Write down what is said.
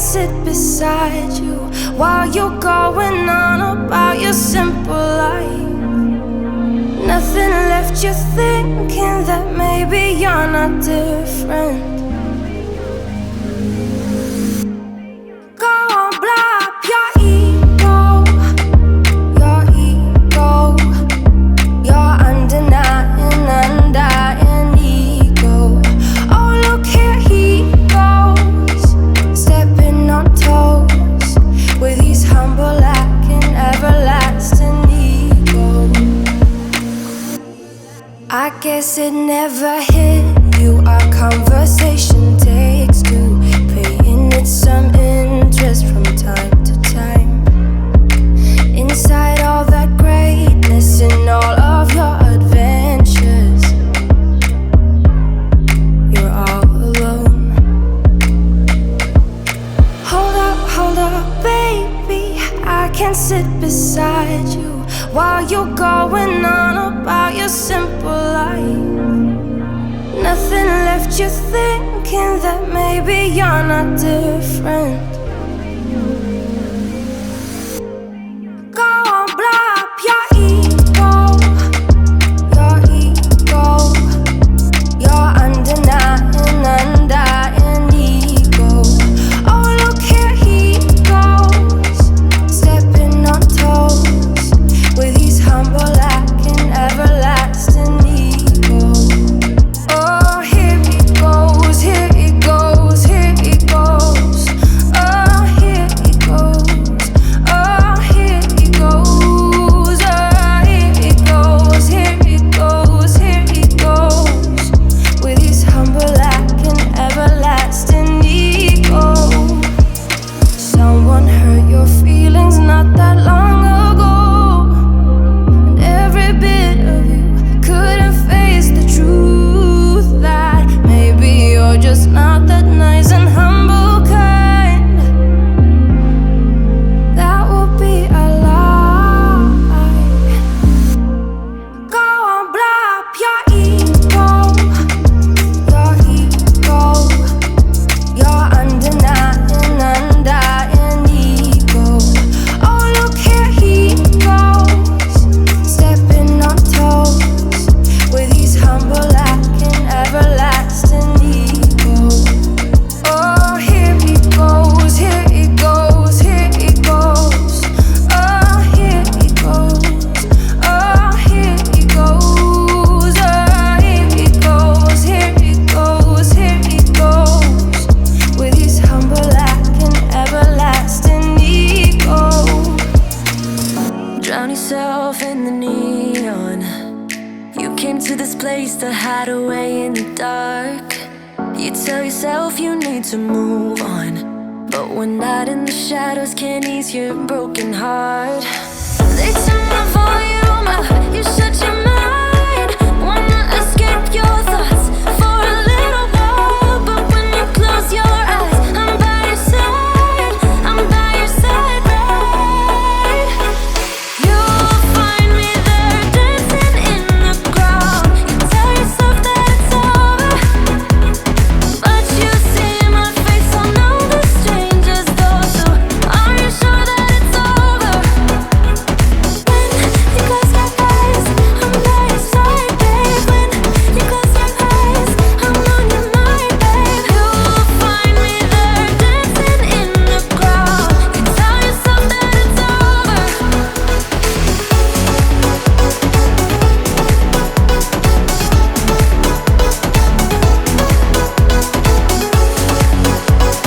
sit beside you while you're going on about your simple life. left you thinking that maybe you're not different. Go on, blow up your ego, your undenying, undying ego. Oh, look here he goes, stepping on toes with his humble lacking, everlasting ego. I guess it never hit you. Our conversation takes two, paying it some interest from time to time. Inside all that greatness and all of your adventures, you're all alone. Hold up, baby, I can sit beside you while you're going on about your simple life. Nothing left you thinking that maybe you're not different. Go on, blow up your ego, your undenying, undying ego. Oh, look here he goes, stepping on toes with his humble lacking, everlasting ego. Oh, here he goes, here he goes, here he goes. Oh, here he goes, oh, here he goes. Oh, here he goes, here he goes, here he goes with his humble lacking, everlasting ego. Someone hurt your feelings not that long ago, and every bit of you couldn't face the truth that maybe you're just not that nice and humble kind. That would be a lie. Go on, blow up your ego, your undenying, undying ego. Oh, look here he goes, stepping on toes with his humble lacking, everlasting ego. Oh, here he goes, here he goes, here he goes. Oh, here he goes, oh, here he goes. Oh, here he goes, here he goes, here he goes with his humble lacking, everlasting ego. Drown yourself in the neon. You came to this place to hide away in the dark. You tell yourself you need to move on, but one night in the shadows can't ease your broken heart. They tell